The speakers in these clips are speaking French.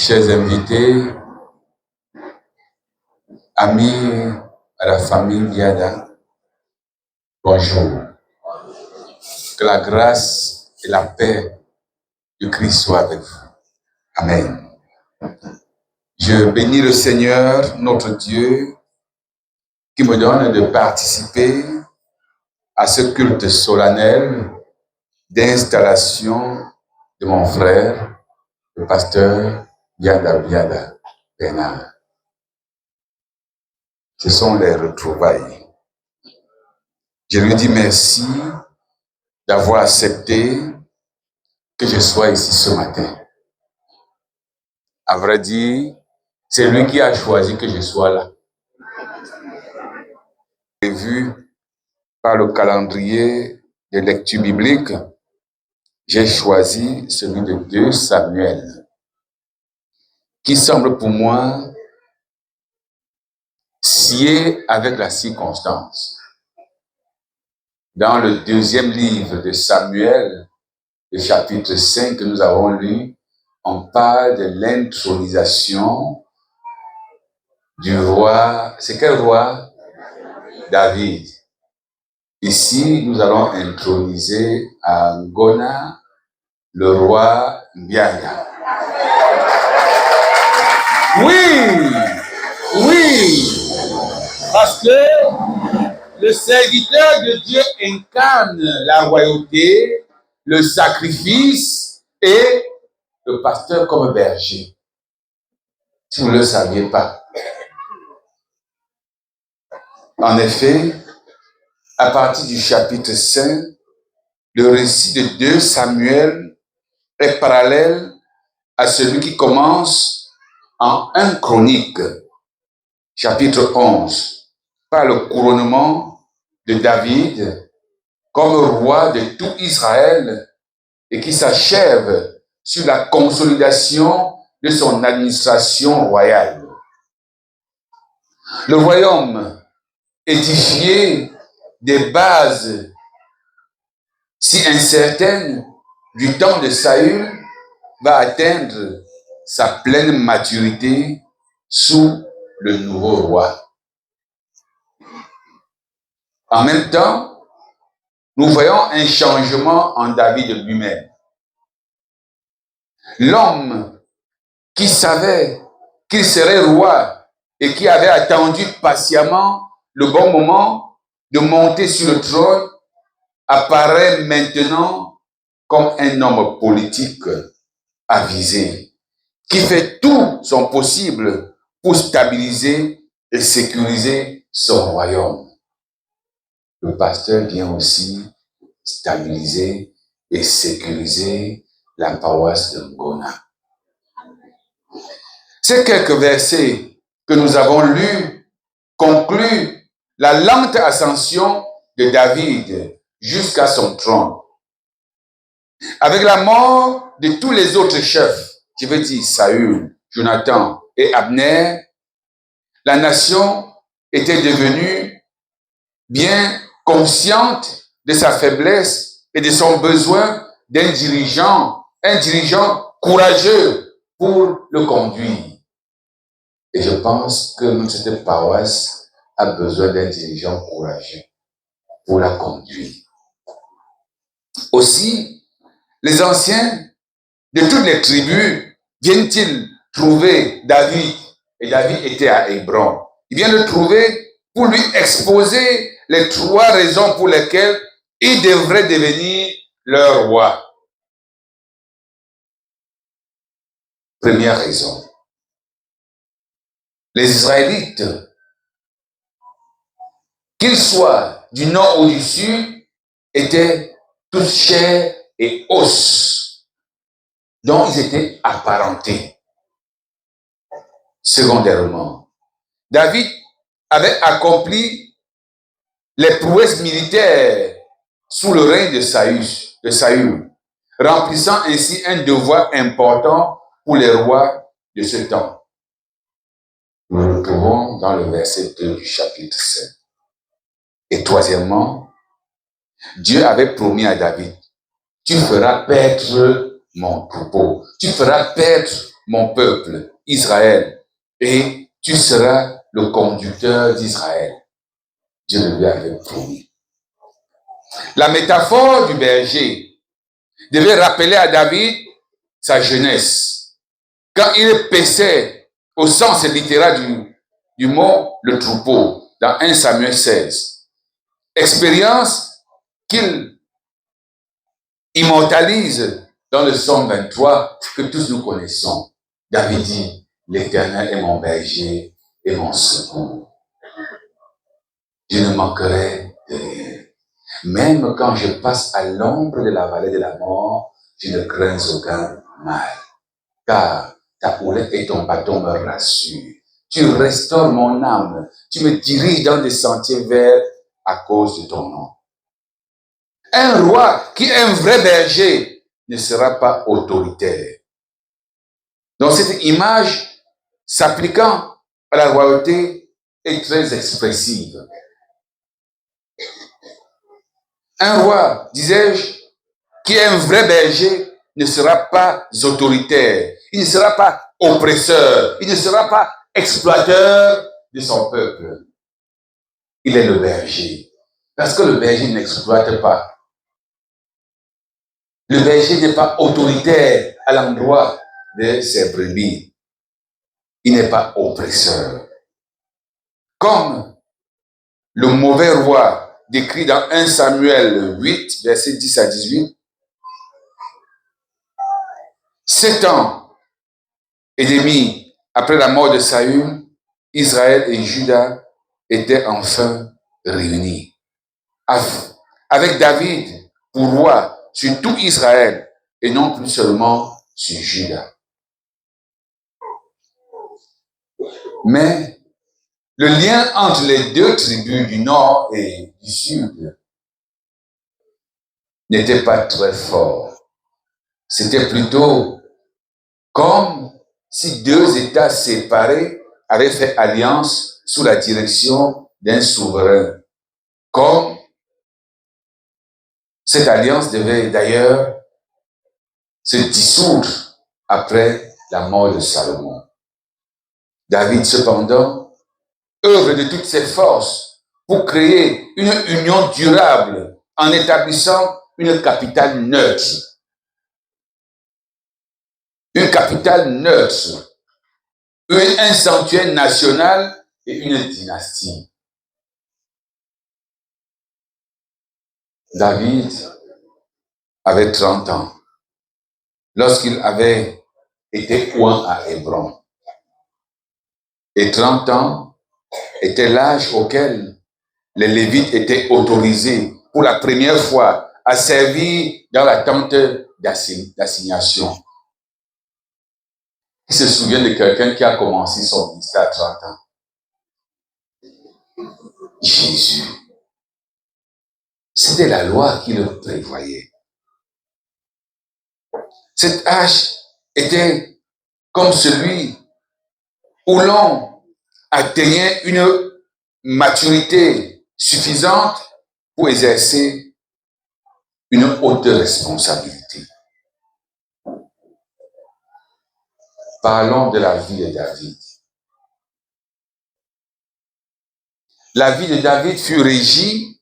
chers invités, amis à la famille Biada, bonjour. Que la grâce et la paix de Christ soient avec vous. Amen. Je bénis le Seigneur, notre Dieu, qui me donne de participer à ce culte solennel d'installation de mon frère, le pasteur Biada Bernard. Ce sont les retrouvailles. Je lui dis merci d'avoir accepté que je sois ici ce matin. À vrai dire, c'est lui qui a choisi que je sois là. Vu par le calendrier de lecture biblique, j'ai choisi celui de 2 Samuel, qui semble pour moi scier avec la circonstance. Dans le 2e livre de Samuel, le chapitre 5 que nous avons lu, on parle de l'intronisation du roi. C'est quel roi? David. Ici, nous allons introniser à Ngona le roi Biada. Oui, parce que le serviteur de Dieu incarne la royauté, le sacrifice et le pasteur comme berger. Si vous ne le saviez pas. En effet, à partir du chapitre 5, le récit de 2 Samuel est parallèle à celui qui commence en 1 Chronique, chapitre 11, par le couronnement de David comme roi de tout Israël et qui s'achève sur la consolidation de son administration royale. Le royaume édifié des bases si incertaines du temps de Saül va atteindre sa pleine maturité sous le nouveau roi. En même temps, nous voyons un changement en David lui-même. L'homme qui savait qu'il serait roi et qui avait attendu patiemment le bon moment de monter sur le trône apparaît maintenant comme un homme politique avisé, qui fait tout son possible pour stabiliser et sécuriser son royaume. Le pasteur vient aussi stabiliser et sécuriser la paroisse de Ngona. Ces quelques versets que nous avons lus concluent la lente ascension de David jusqu'à son trône. Avec la mort de tous les autres chefs, je veux dire Saül, Jonathan et Abner, la nation était devenue bien consciente de sa faiblesse et de son besoin d'un dirigeant, un dirigeant courageux pour le conduire. Et je pense que cette paroisse a besoin d'un dirigeant courageux pour la conduire. Aussi, les anciens de toutes les tribus viennent-ils trouver David, et David était à Hébron. Ils viennent le trouver pour lui exposer les 3 raisons pour lesquelles il devrait devenir leur roi. Première raison. Les Israélites, qu'ils soient du nord ou du sud, étaient tous chair et os, dont ils étaient apparentés. Secondairement, David avait accompli les prouesses militaires sous le règne de Saül, remplissant ainsi un devoir important pour les rois de ce temps. Nous le retrouvons dans le verset 2 du chapitre 7. Et troisièmement, Dieu avait promis à David, tu feras paître mon troupeau, tu feras paître mon peuple, Israël, et tu seras le conducteur d'Israël. Dieu le lui avait promis. La métaphore du berger devait rappeler à David sa jeunesse. Quand il paissait, au sens littéral du mot, le troupeau, dans 1 Samuel 16. Expérience qu'il immortalise dans le psaume 23 que tous nous connaissons. David dit, l'Éternel est mon berger et mon secours. Je ne manquerai de rien. Même quand je passe à l'ombre de la vallée de la mort, je ne crains aucun mal. Car ta houlette et ton bâton me rassurent. Tu restaures mon âme. Tu me diriges dans des sentiers verts à cause de ton nom. Un roi qui est un vrai berger ne sera pas autoritaire. Donc cette image s'appliquant à la royauté est très expressive. Un roi, disais-je, qui est un vrai berger ne sera pas autoritaire, il ne sera pas oppresseur, il ne sera pas exploiteur de son peuple. Il est le berger. Parce que le berger n'exploite pas. Le berger n'est pas autoritaire à l'endroit de ses brebis. Il n'est pas oppresseur. Comme le mauvais roi décrit dans 1 Samuel 8, versets 10 à 18, 7 ans et demi après la mort de Saül, Israël et Juda étaient enfin réunis. Avec David pour roi sur tout Israël et non plus seulement sur Juda. Mais le lien entre les deux tribus du nord et du sud n'était pas très fort. C'était plutôt comme si deux États séparés avaient fait alliance sous la direction d'un souverain. Comme cette alliance devait d'ailleurs se dissoudre après la mort de Salomon. David, cependant, œuvre de toutes ses forces pour créer une union durable en établissant une capitale neutre. Une capitale neutre, un sanctuaire national et une dynastie. David avait 30 ans lorsqu'il avait été oint à Hébron. Et 30 ans était l'âge auquel les Lévites étaient autorisés pour la première fois à servir dans la tente d'assignation. Qui se souvient de quelqu'un qui a commencé son ministère à 30 ans? Jésus. C'était la loi qui le prévoyait. Cet âge était comme celui où l'on atteignait une maturité suffisante pour exercer une haute responsabilité. Parlons de la vie de David. La vie de David fut régie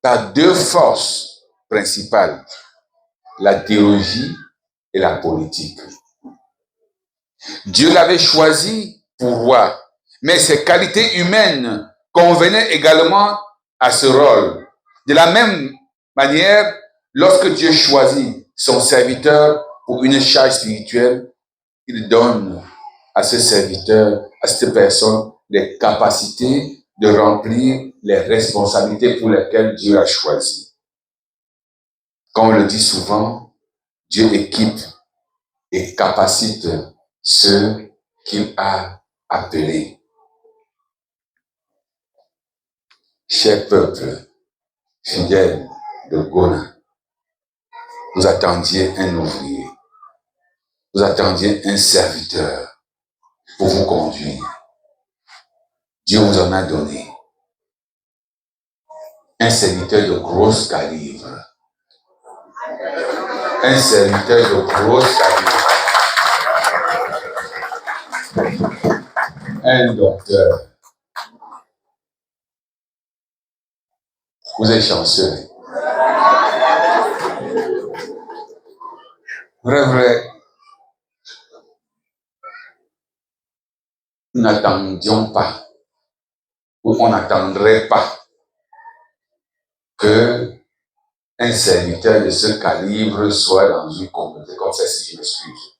par deux forces principales, la théologie et la politique. Dieu l'avait choisi pour roi, mais ses qualités humaines convenaient également à ce rôle. De la même manière, lorsque Dieu choisit son serviteur pour une charge spirituelle, il donne à ce serviteur, à cette personne, les capacités de remplir les responsabilités pour lesquelles Dieu a choisi. Comme on le dit souvent, Dieu équipe et capacite ceux qu'il a appelés. Cher peuple fidèle de Gona, vous attendiez un ouvrier, vous attendiez un serviteur pour vous conduire. Dieu vous en a donné. Un serviteur de grosse calibre. Un serviteur de grosse calibre. un docteur. Vous êtes chanceux. Vrai, nous n'attendions pas, ou on n'attendrait pas que un serviteur de ce calibre soit dans une communauté comme ça, si je m'excuse.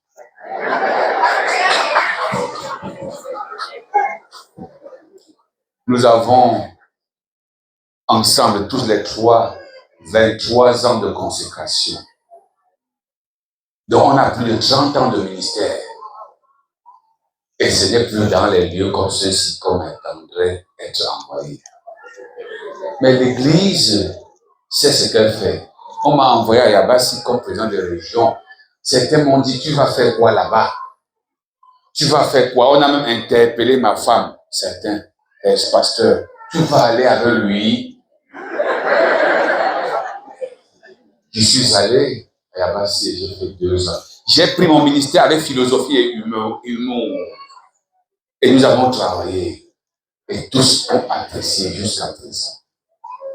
Nous avons ensemble, tous les trois, 23 ans de consécration. Donc on a plus de 30 ans de ministère. Et ce n'est plus dans les lieux comme ceux-ci qu'on attendrait être envoyé. Mais l'Église sait ce qu'elle fait. On m'a envoyé à Yabassi comme président de région. Certains m'ont dit, tu vas faire quoi là-bas? Tu vas faire quoi? On a même interpellé ma femme, certains, ex-pasteurs. Tu vas aller avec lui. Je suis allé à Yabassi et j'ai fait 2 ans. J'ai pris mon ministère avec philosophie et humour. Et nous avons travaillé. Et tous ont apprécié jusqu'à présent.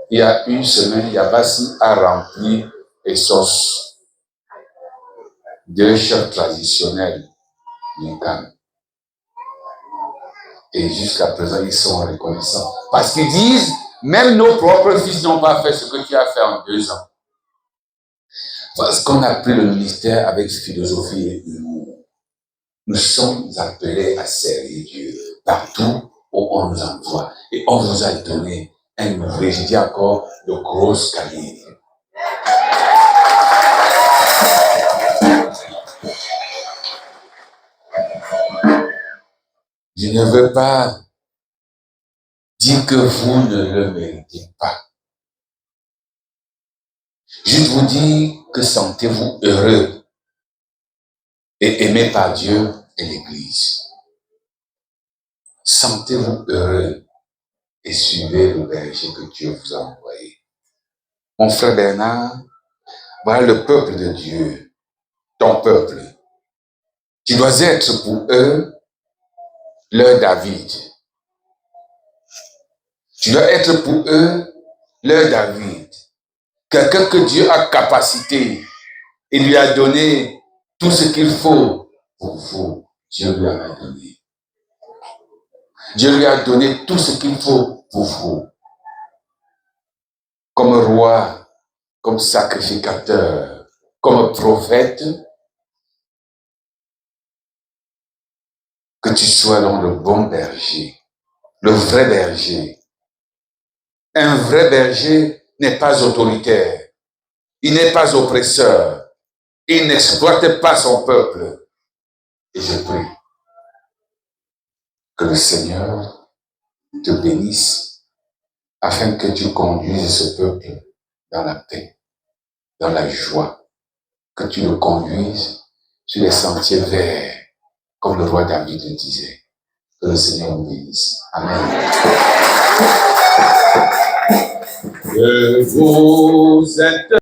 Il y a une semaine, Yabassi a rempli et sauce 2 chefs traditionnels du Ghana. Et jusqu'à présent, ils sont reconnaissants. Parce qu'ils disent, même nos propres fils n'ont pas fait ce que tu as fait en 2 ans. Parce qu'on a pris le ministère avec philosophie et humour. Nous sommes appelés à servir Dieu partout où on nous envoie. Et on nous a donné un ouvrier, je dis encore, de grosse qualité. Je ne veux pas dire que vous ne le méritez pas. Juste vous dire que sentez-vous heureux et aimé par Dieu et l'Église. Sentez-vous heureux et suivez le berger que Dieu vous a envoyé. Mon frère Bernard, voilà le peuple de Dieu, ton peuple. Tu dois être pour eux leur David. Tu dois être pour eux leur David. Quelqu'un que Dieu a capacité et lui a donné tout ce qu'il faut pour vous. Dieu lui en a donné. Dieu lui a donné tout ce qu'il faut pour vous. Comme roi, comme sacrificateur, comme prophète, que tu sois dans le bon berger, le vrai berger. Un vrai berger n'est pas autoritaire, il n'est pas oppresseur, il n'exploite pas son peuple. Et je prie que le Seigneur te bénisse afin que tu conduises ce peuple dans la paix, dans la joie, que tu le conduises sur les sentiers verts, comme le roi David le disait. Que le Seigneur nous bénisse. Amen. Que vous êtes